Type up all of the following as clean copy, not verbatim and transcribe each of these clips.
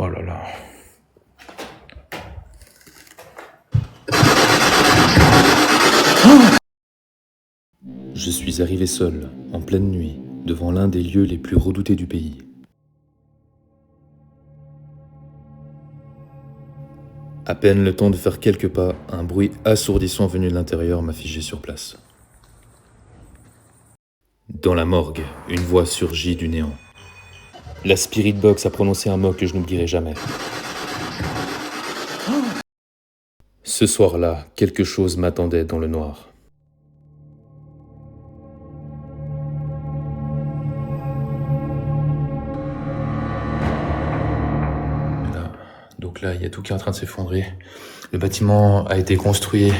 Oh là là. Je suis arrivé seul, en pleine nuit, devant l'un des lieux les plus redoutés du pays. À peine le temps de faire quelques pas, un bruit assourdissant venu de l'intérieur m'a figé sur place. Dans la morgue, une voix surgit du néant. La Spirit Box a prononcé un mot que je n'oublierai jamais. Ce soir-là, quelque chose m'attendait dans le noir. Donc là, il y a tout qui est en train de s'effondrer. Le bâtiment a été construit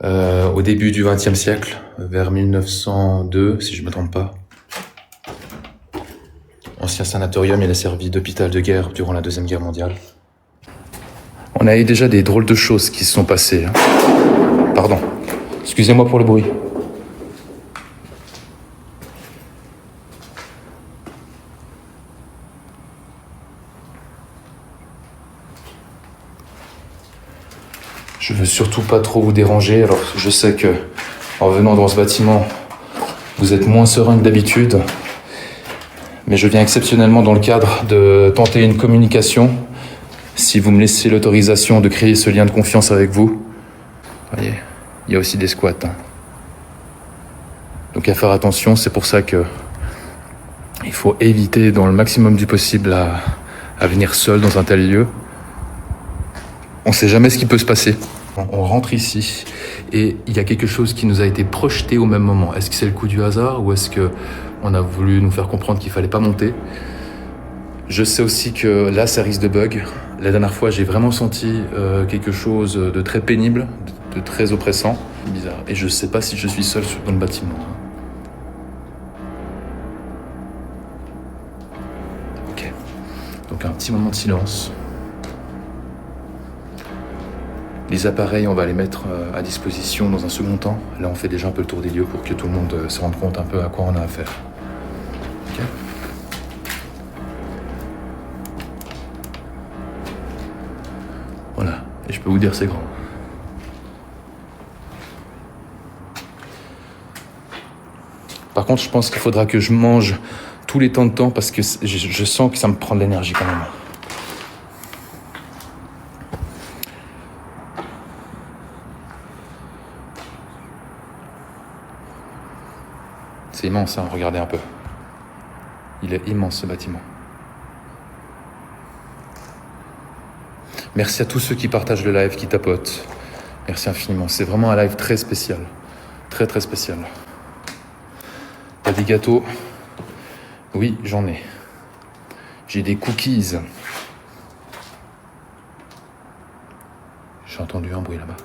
au début du XXe siècle, vers 1902, si je ne me trompe pas. Ancien sanatorium, il a servi d'hôpital de guerre durant la Deuxième Guerre mondiale. On a eu déjà des drôles de choses qui se sont passées. Pardon, excusez-moi pour le bruit. Je veux surtout pas trop vous déranger, alors je sais que en venant dans ce bâtiment, vous êtes moins serein que d'habitude, mais je viens exceptionnellement dans le cadre de tenter une communication. Si vous me laissez l'autorisation de créer ce lien de confiance avec vous, voyez, il y a aussi des squats. Donc à faire attention, c'est pour ça que il faut éviter dans le maximum du possible à venir seul dans un tel lieu. On sait jamais ce qui peut se passer. On rentre ici et il y a quelque chose qui nous a été projeté au même moment. Est-ce que c'est le coup du hasard ou est-ce que on a voulu nous faire comprendre qu'il fallait pas monter? Je sais aussi que là, ça risque de bug. La dernière fois, j'ai vraiment senti quelque chose de très pénible, de très oppressant. Bizarre. Et je sais pas si je suis seul dans le bâtiment. Ok. Donc un petit moment de silence. Les appareils, on va les mettre à disposition dans un second temps. Là, on fait déjà un peu le tour des lieux pour que tout le monde se rende compte un peu à quoi on a affaire. Ok. Voilà, et je peux vous dire c'est grand. Par contre, je pense qu'il faudra que je mange tous les temps de temps parce que je sens que ça me prend de l'énergie quand même. C'est immense, hein, regardez un peu. Il est immense ce bâtiment. Merci à tous ceux qui partagent le live, qui tapotent. Merci infiniment. C'est vraiment un live très spécial. Très très spécial. T'as des gâteaux? Oui, j'en ai. J'ai des cookies. J'ai entendu un bruit là-bas.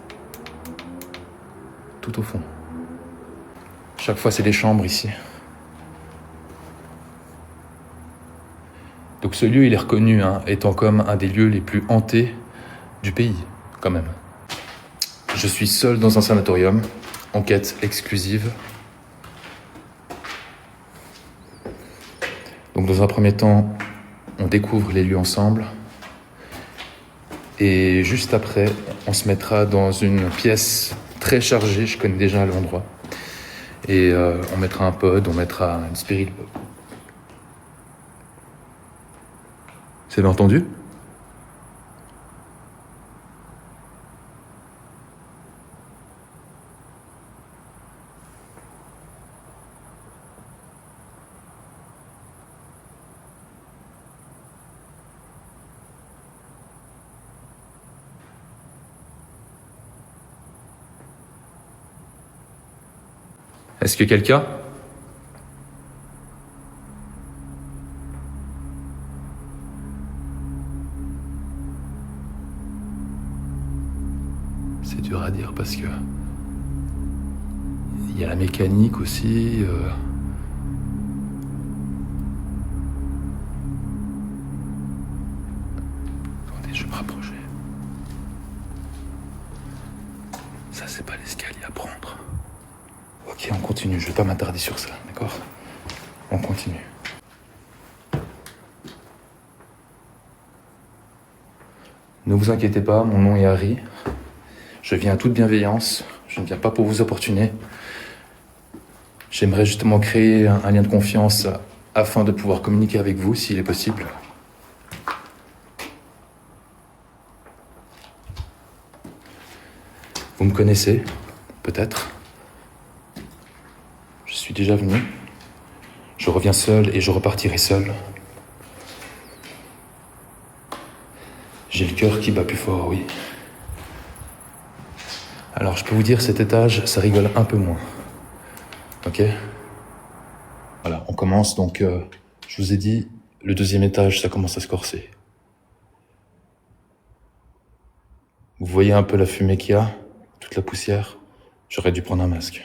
Tout au fond. Chaque fois, c'est des chambres ici. Donc ce lieu, il est reconnu étant comme un des lieux les plus hantés du pays, quand même. Je suis seul dans un sanatorium, enquête exclusive. Donc dans un premier temps, on découvre les lieux ensemble. Et juste après, on se mettra dans une pièce très chargée, je connais déjà l'endroit. Et on mettra un pod, on mettra une spirit box. Vous avez entendu? Est-ce que quelqu'un? C'est dur à dire parce que il y a la mécanique aussi. Attendez, je vais me rapprocher. Ça, c'est pas l'escalier à prendre. Ok, on continue. Je vais pas m'attarder sur ça, d'accord? On continue. Ne vous inquiétez pas, mon nom est Harry. Je viens à toute bienveillance, je ne viens pas pour vous importuner. J'aimerais justement créer un lien de confiance afin de pouvoir communiquer avec vous s'il est possible. Vous me connaissez, peut-être. Je suis déjà venu. Je reviens seul et je repartirai seul. J'ai le cœur qui bat plus fort, oui. Alors, je peux vous dire, cet étage, ça rigole un peu moins. Ok? Voilà, on commence donc, je vous ai dit, le deuxième étage, ça commence à se corser. Vous voyez un peu la fumée qu'il y a, toute la poussière? J'aurais dû prendre un masque.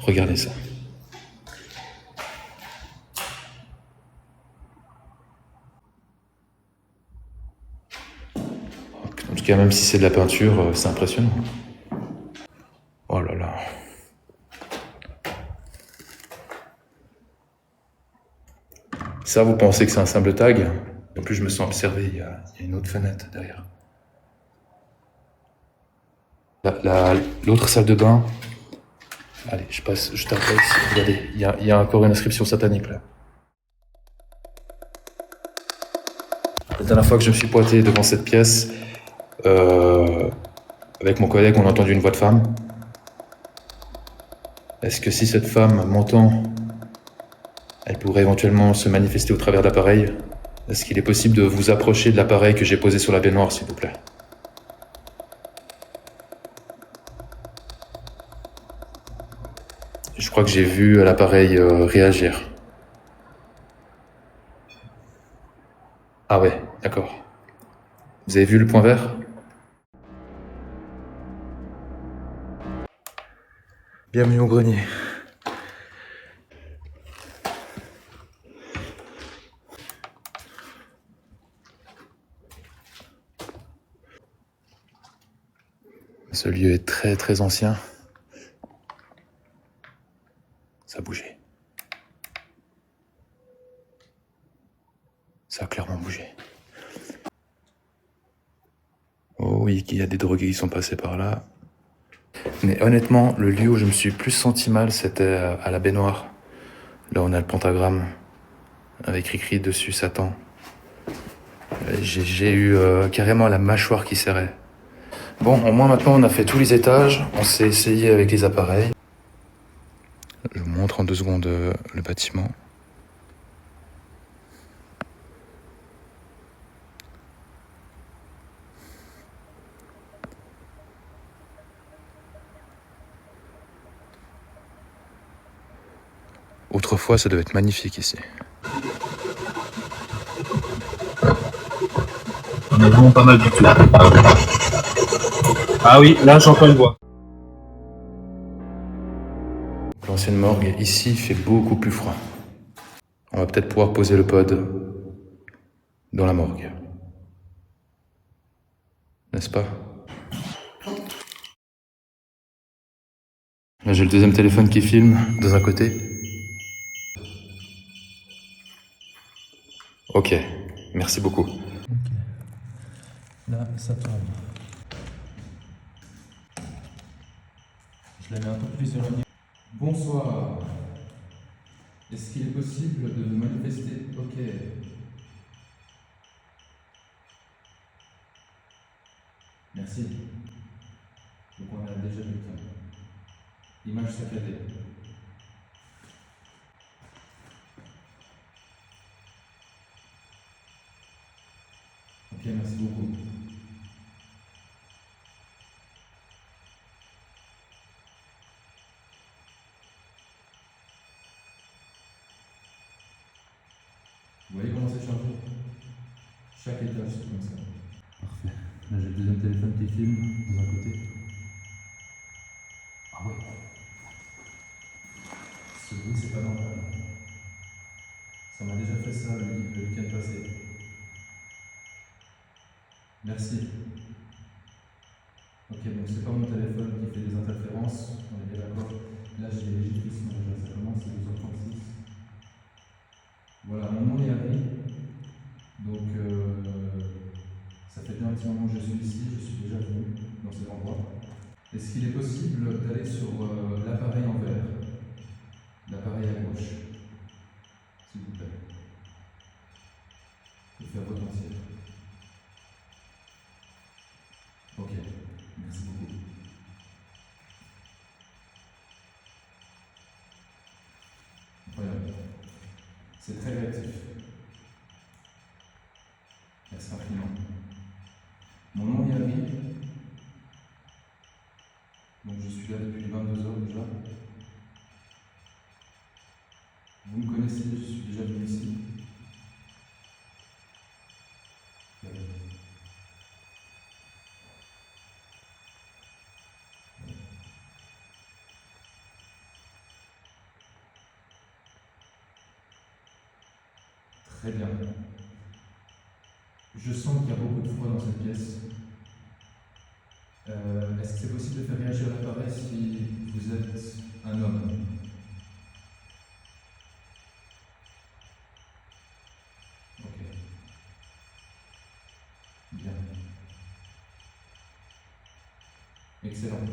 Regardez ça. En tout cas, même si c'est de la peinture, c'est impressionnant. Oh là là. Ça, vous pensez que c'est un simple tag? En plus, je me sens observé, il y a une autre fenêtre derrière. L'autre salle de bain. Allez, je passe, je t'arrête. Regardez, il y a encore une inscription satanique là. La dernière fois que je me suis pointé devant cette pièce, avec mon collègue, on a entendu une voix de femme. Est-ce que si cette femme m'entend, elle pourrait éventuellement se manifester au travers d'appareils? Est-ce qu'il est possible de vous approcher de l'appareil que j'ai posé sur la baignoire, s'il vous plaît? Je crois que j'ai vu l'appareil réagir. Ah ouais, d'accord. Vous avez vu le point vert? Bienvenue au grenier. Ce lieu est très très ancien. Ça a bougé. Ça a clairement bougé. Oh oui, il y a des drogués qui sont passés par là. Mais honnêtement, le lieu où je me suis plus senti mal, c'était à la baignoire. Là, on a le pentagramme avec écrit dessus Satan. J'ai eu carrément la mâchoire qui serrait. Bon, au moins maintenant, on a fait tous les étages. On s'est essayé avec les appareils. Je vous montre en 2 secondes le bâtiment. Autrefois, ça devait être magnifique ici. On est vraiment pas mal du tout. Ah oui, là j'entends une voix. L'ancienne morgue, ici, il fait beaucoup plus froid. On va peut-être pouvoir poser le pod dans la morgue. N'est-ce pas? Là, j'ai le deuxième téléphone qui filme, dans un côté. Ok, merci beaucoup. Ok. Là, ça tombe. Je la mets un peu plus éloignée. Bonsoir. Est-ce qu'il est possible de manifester? Ok. Merci. Donc on a déjà vu ça. Image saccadée. Ok, merci beaucoup. Vous voyez comment c'est chargé? Chaque étage, c'est comme ça. Parfait. Là, j'ai le deuxième téléphone qui filme, dans un côté. Ah ouais. Ce bruit, c'est pas normal. Ça m'a déjà fait ça le week-end passé. Merci. Ok, donc c'est pas mon téléphone qui fait des interférences, on est bien d'accord. Là j'ai les légitimes, ça commence, c'est 12h36. Voilà, mon nom est Harry. Donc ça fait bien un petit moment que je suis ici, je suis déjà venu dans cet endroit. Est-ce qu'il est possible d'aller sur l'appareil en vert, l'appareil à gauche, s'il vous plaît, et faire retentir. Ok, merci beaucoup. Incroyable. C'est très réactif. Merci infiniment. Mon nom est Harry. Donc je suis là depuis 22h déjà. Vous me connaissez, je suis déjà venu ici. Très bien. Je sens qu'il y a beaucoup de froid dans cette pièce. Est-ce que c'est possible de faire réagir l'appareil si vous êtes un homme? Ok. Bien. Excellent.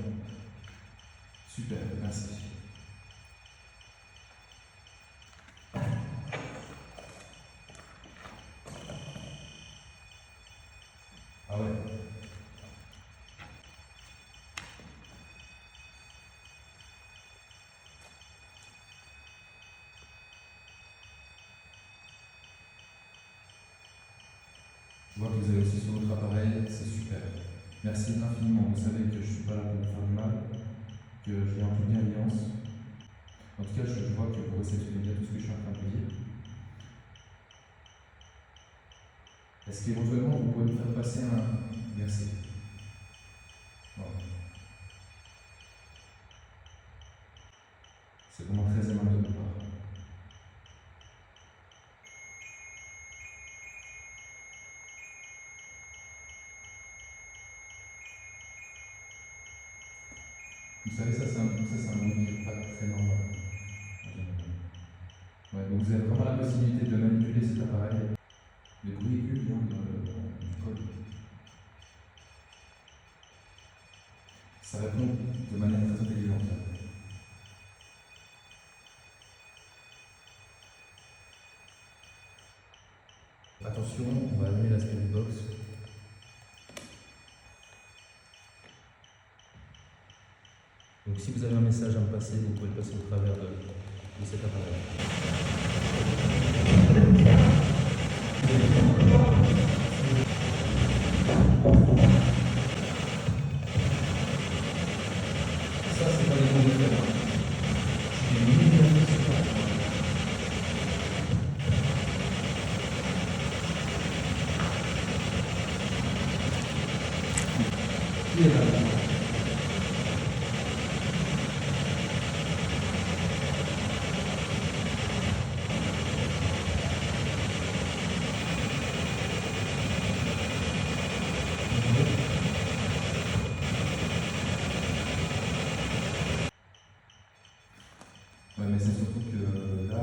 Super, merci. Ah ouais. Je vois que vous avez aussi sur votre appareil, c'est super. Merci infiniment. Vous savez que je ne suis pas là pour vous faire du mal, que je viens en toute bienveillance. En tout cas, je vois que vous réceptionnez bien tout ce que je suis en train de vous dire. Est-ce qu'éventuellement vous pouvez me faire passer un... Merci. Voilà. C'est vraiment très aimable de votre part. Vous savez, ça c'est un monde qui n'est pas très normal. Ouais, donc vous avez vraiment la possibilité de manipuler cet appareil. Le bruit aigu vient du code. Ça répond de manière très intelligente. Attention, on va allumer la spirit box. Donc si vous avez un message à me passer, vous pouvez le passer au travers de cet appareil. Ça, c'est pas les bons de faire. C'est des milliers de fois. Qui est là? Ouais, mais c'est surtout que là,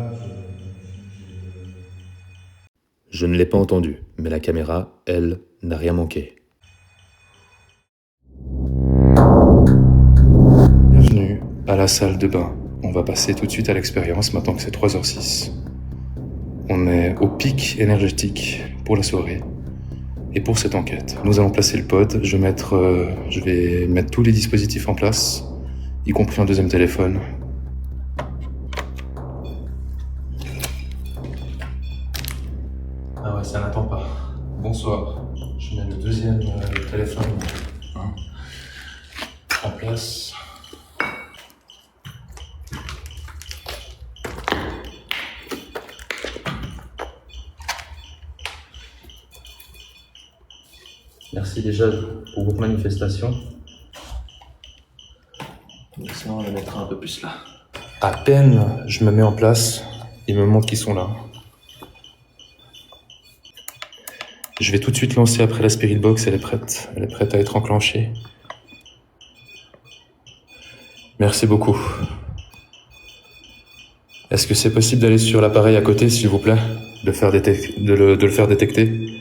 Je ne l'ai pas entendu, mais la caméra, elle, n'a rien manqué. Bienvenue à la salle de bain. On va passer tout de suite à l'expérience maintenant que c'est 3h06. On est au pic énergétique pour la soirée et pour cette enquête. Nous allons placer le pod. Je vais mettre tous les dispositifs en place, y compris un deuxième téléphone. Ah ouais, ça n'attend pas. Bonsoir. Je mets le deuxième téléphone en place. Merci déjà pour votre manifestation. Ça, on la mettra un peu plus là. À peine je me mets en place, ils me montrent qu'ils sont là. Je vais tout de suite lancer après la Spirit Box, elle est prête. Elle est prête à être enclenchée. Merci beaucoup. Est-ce que c'est possible d'aller sur l'appareil à côté, s'il vous plaît? De le faire détecter?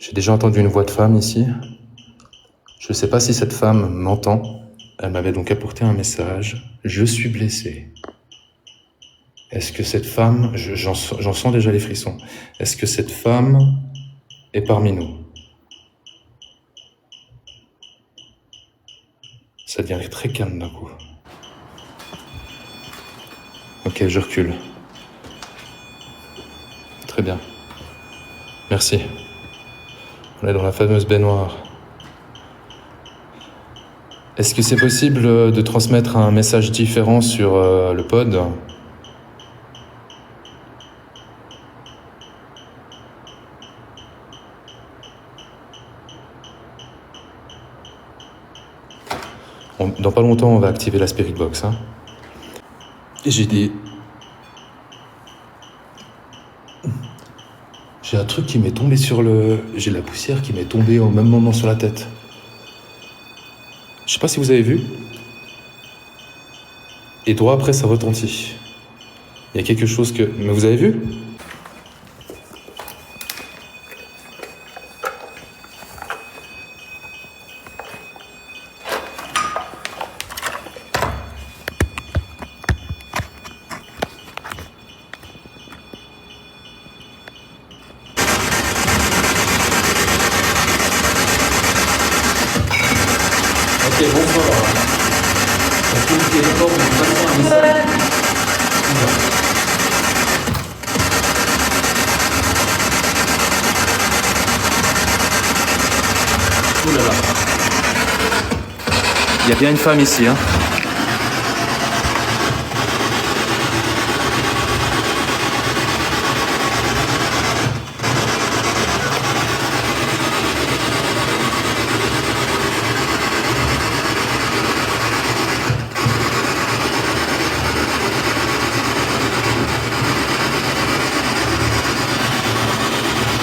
J'ai déjà entendu une voix de femme ici. Je ne sais pas si cette femme m'entend. Elle m'avait donc apporté un message. Je suis blessé. Est-ce que cette femme... j'en sens déjà les frissons. Est-ce que cette femme est parmi nous? Ça devient très calme d'un coup. Ok, je recule. Très bien. Merci. On est dans la fameuse baignoire. Est-ce que c'est possible de transmettre un message différent sur le pod? Dans pas longtemps, on va activer la Spirit Box. Hein. Et j'ai un truc qui m'est tombé sur le... J'ai de la poussière qui m'est tombée au même moment sur la tête. Je sais pas si vous avez vu. Et droit après, ça retentit. Il y a quelque chose que... Mais vous avez vu? Ok, bonsoir. Est-ce que vous êtes d'accord pour me passer un message? Ouh là là. Il y a bien une femme ici, hein.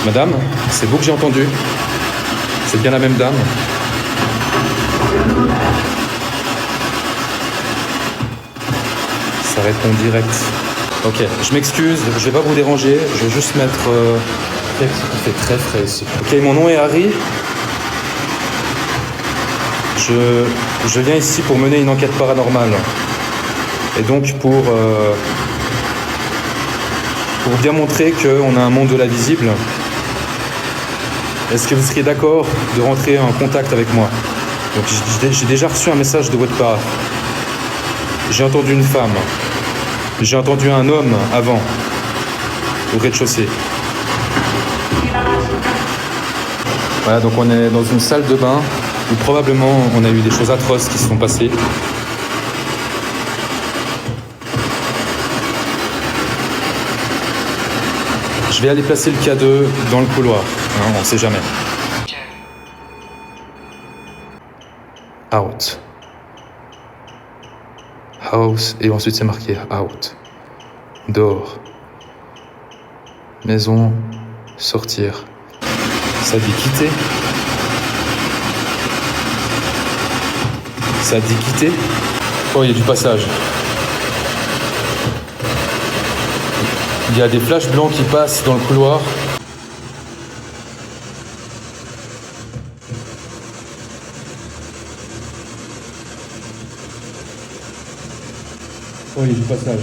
Madame, c'est vous que j'ai entendu? C'est bien la même dame? Ça répond direct. Ok, je m'excuse, je vais pas vous déranger, je vais juste mettre... Il fait très frais ici. Ok, mon nom est Harry. Je viens ici pour mener une enquête paranormale. Et donc pour bien montrer qu'on a un monde de l'invisible. Est-ce que vous seriez d'accord de rentrer en contact avec moi? Donc j'ai déjà reçu un message de votre part. J'ai entendu une femme. J'ai entendu un homme avant, au rez-de-chaussée. Voilà, donc on est dans une salle de bain où probablement on a eu des choses atroces qui se sont passées. Je vais aller placer le K2 dans le couloir, hein, on ne sait jamais. Out. House, et ensuite c'est marqué out. Dehors. Maison, sortir. Ça dit quitter. Ça dit quitter. Oh, il y a du passage. Il y a des flashs blancs qui passent dans le couloir. Oh, il y a du passage.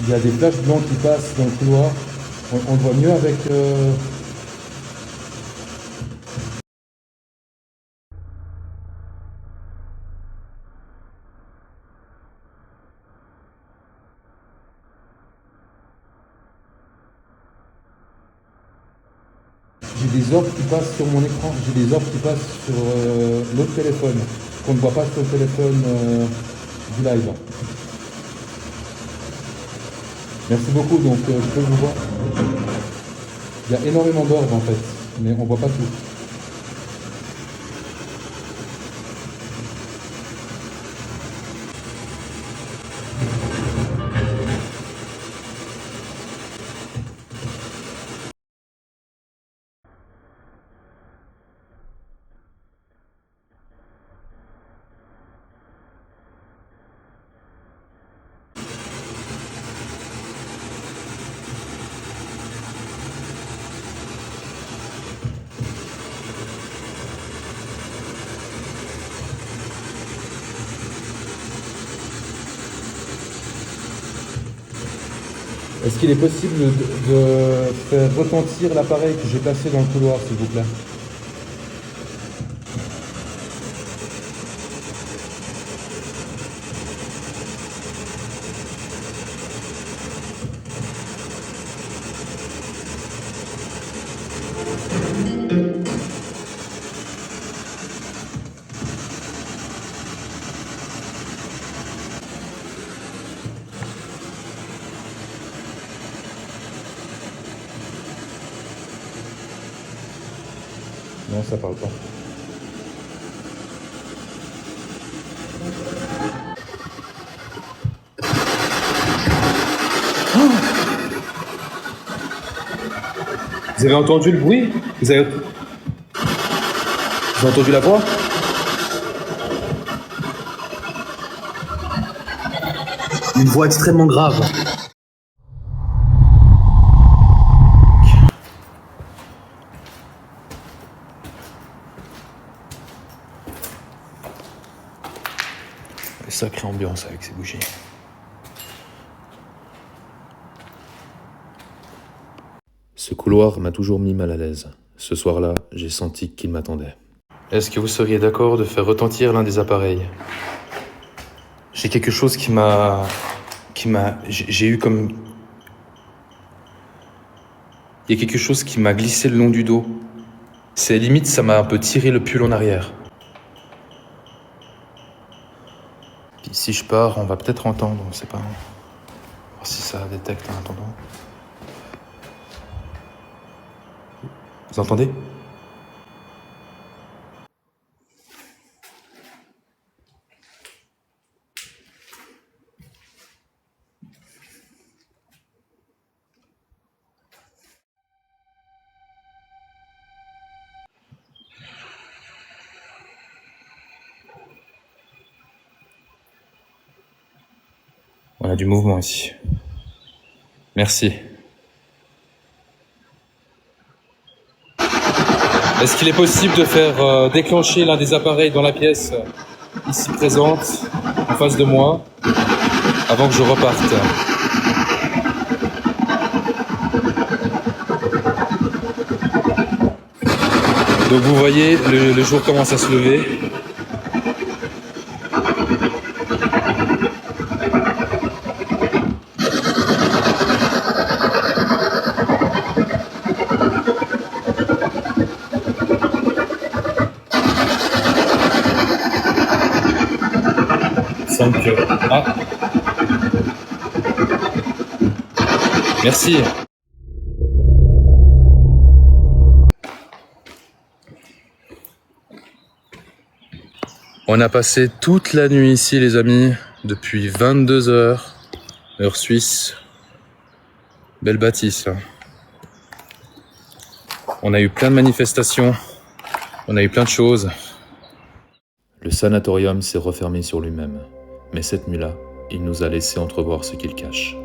Il y a des flashs blancs qui passent dans le couloir. On le voit mieux avec... j'ai des ordres qui passent sur mon écran, j'ai des ordres qui passent sur l'autre téléphone, qu'on ne voit pas sur le téléphone du live. Merci beaucoup, donc je peux vous voir. Il y a énormément d'ordres en fait, mais on ne voit pas tout. Est-ce qu'il est possible de faire retentir l'appareil que j'ai placé dans le couloir, s'il vous plaît? Non, ça parle pas. Vous avez entendu le bruit? Vous avez entendu la voix? Une voix extrêmement grave. Sacrée ambiance avec ces bougies. Ce couloir m'a toujours mis mal à l'aise. Ce soir-là, j'ai senti qu'il m'attendait. Est-ce que vous seriez d'accord de faire retentir l'un des appareils? J'ai quelque chose j'ai eu comme... Il y a quelque chose qui m'a glissé le long du dos. C'est limite, ça m'a un peu tiré le pull en arrière. Puis si je pars, on va peut-être entendre, on sait pas. Voir si ça détecte en attendant. Vous entendez? On a du mouvement ici. Merci. Est-ce qu'il est possible de faire déclencher l'un des appareils dans la pièce ici présente, en face de moi, avant que je reparte? Donc vous voyez, le jour commence à se lever. Ah. Merci. On a passé toute la nuit ici, les amis, depuis 22 heures, heure suisse. Belle bâtisse. Hein. On a eu plein de manifestations, on a eu plein de choses. Le sanatorium s'est refermé sur lui-même. Mais cette nuit-là, il nous a laissé entrevoir ce qu'il cache.